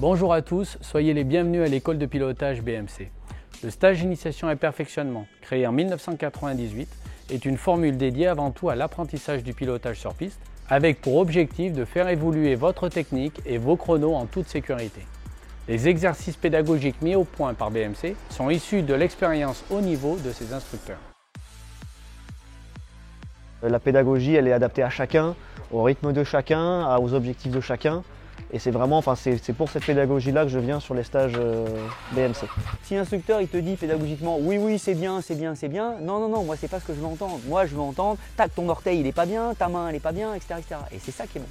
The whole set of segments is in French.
Bonjour à tous, soyez les bienvenus à l'école de pilotage BMC. Le stage d'initiation et perfectionnement, créé en 1998, est une formule dédiée avant tout à l'apprentissage du pilotage sur piste, avec pour objectif de faire évoluer votre technique et vos chronos en toute sécurité. Les exercices pédagogiques mis au point par BMC sont issus de l'expérience haut niveau de ses instructeurs. La pédagogie, elle est adaptée à chacun, au rythme de chacun, aux objectifs de chacun. Et c'est vraiment, c'est pour cette pédagogie-là que je viens sur les stages BMC. Si l'instructeur il te dit pédagogiquement oui c'est bien, non, moi c'est pas ce que je veux entendre. Moi je veux entendre, tac, ton orteil il est pas bien, ta main elle est pas bien, etc. Et c'est ça qui est bon.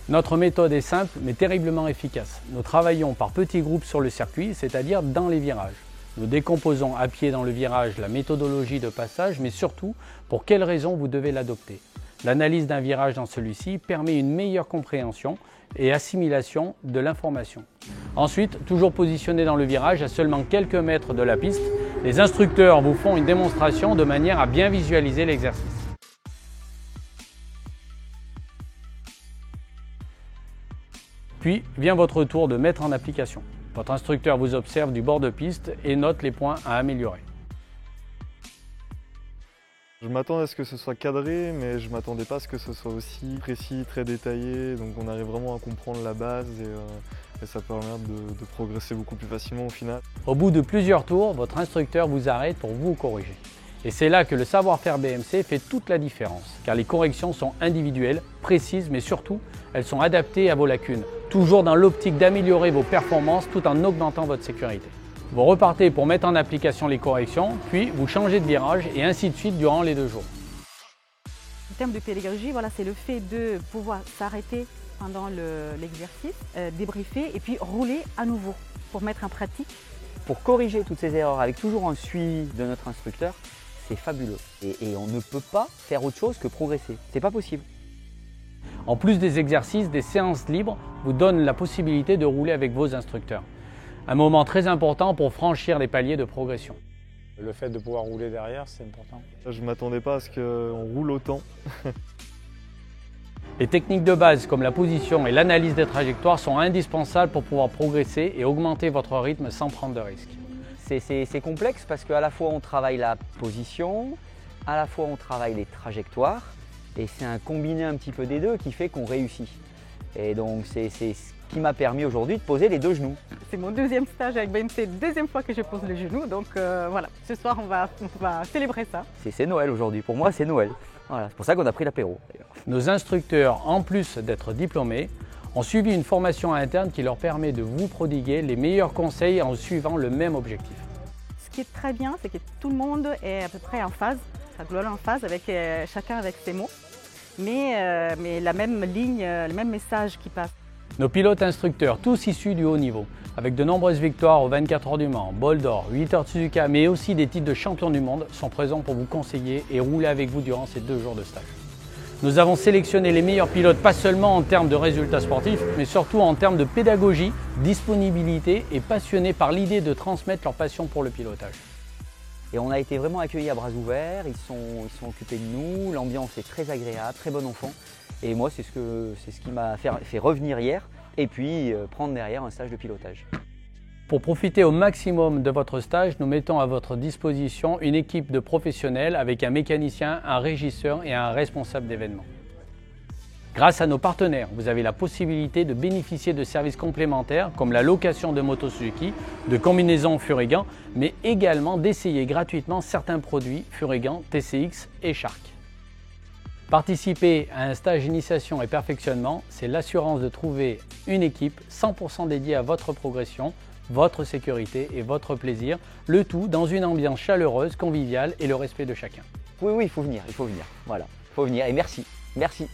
Notre méthode est simple mais terriblement efficace. Nous travaillons par petits groupes sur le circuit, c'est-à-dire dans les virages. Nous décomposons à pied dans le virage la méthodologie de passage, mais surtout pour quelles raisons vous devez l'adopter. L'analyse d'un virage dans celui-ci permet une meilleure compréhension et assimilation de l'information. Ensuite, toujours positionné dans le virage à seulement quelques mètres de la piste, les instructeurs vous font une démonstration de manière à bien visualiser l'exercice. Puis vient votre tour de mettre en application. Votre instructeur vous observe du bord de piste et note les points à améliorer. Je m'attends à ce que ce soit cadré, mais je ne m'attendais pas à ce que ce soit aussi précis, très détaillé. Donc on arrive vraiment à comprendre la base et ça permet de progresser beaucoup plus facilement au final. Au bout de plusieurs tours, votre instructeur vous arrête pour vous corriger. Et c'est là que le savoir-faire BMC fait toute la différence, car les corrections sont individuelles, précises, mais surtout, elles sont adaptées à vos lacunes, toujours dans l'optique d'améliorer vos performances tout en augmentant votre sécurité. Vous repartez pour mettre en application les corrections, puis vous changez de virage et ainsi de suite durant les 2 jours. En termes de pédagogie, c'est le fait de pouvoir s'arrêter pendant l'exercice, débriefer et puis rouler à nouveau pour mettre en pratique. Pour corriger toutes ces erreurs avec toujours un suivi de notre instructeur, c'est fabuleux. Et on ne peut pas faire autre chose que progresser. C'est pas possible. En plus des exercices, des séances libres vous donnent la possibilité de rouler avec vos instructeurs. Un moment très important pour franchir les paliers de progression. Le fait de pouvoir rouler derrière, c'est important. Je ne m'attendais pas à ce qu'on roule autant. Les techniques de base comme la position et l'analyse des trajectoires sont indispensables pour pouvoir progresser et augmenter votre rythme sans prendre de risques. C'est complexe parce qu'à la fois on travaille la position, à la fois on travaille les trajectoires et c'est un combiné un petit peu des deux qui fait qu'on réussit. Et donc c'est ce qui m'a permis aujourd'hui de poser les 2 genoux. C'est mon 2e stage avec BMC, 2e fois que je pose le genou, donc voilà, ce soir on va célébrer ça. C'est Noël aujourd'hui, pour moi c'est Noël. Voilà, c'est pour ça qu'on a pris l'apéro. Nos instructeurs, en plus d'être diplômés, ont suivi une formation interne qui leur permet de vous prodiguer les meilleurs conseils en suivant le même objectif. Ce qui est très bien, c'est que tout le monde est à peu près en phase, globalement en phase, avec chacun avec ses mots, mais la même ligne, le même message qui passe. Nos pilotes instructeurs, tous issus du haut niveau, avec de nombreuses victoires aux 24 heures du Mans, Bol d'Or, 8 heures de Suzuka, mais aussi des titres de champion du monde, sont présents pour vous conseiller et rouler avec vous durant ces 2 jours de stage. Nous avons sélectionné les meilleurs pilotes, pas seulement en termes de résultats sportifs, mais surtout en termes de pédagogie, disponibilité et passionnés par l'idée de transmettre leur passion pour le pilotage. Et on a été vraiment accueillis à bras ouverts, ils sont occupés de nous, l'ambiance est très agréable, très bon enfant. Et moi, c'est ce qui m'a fait revenir hier et puis prendre derrière un stage de pilotage. Pour profiter au maximum de votre stage, nous mettons à votre disposition une équipe de professionnels avec un mécanicien, un régisseur et un responsable d'événements. Grâce à nos partenaires, vous avez la possibilité de bénéficier de services complémentaires comme la location de motos Suzuki, de combinaisons Furigan, mais également d'essayer gratuitement certains produits Furigan, TCX et Shark. Participer à un stage d'initiation et perfectionnement, c'est l'assurance de trouver une équipe 100% dédiée à votre progression, votre sécurité et votre plaisir, le tout dans une ambiance chaleureuse, conviviale et le respect de chacun. Oui, il faut venir, voilà, il faut venir et merci BMC.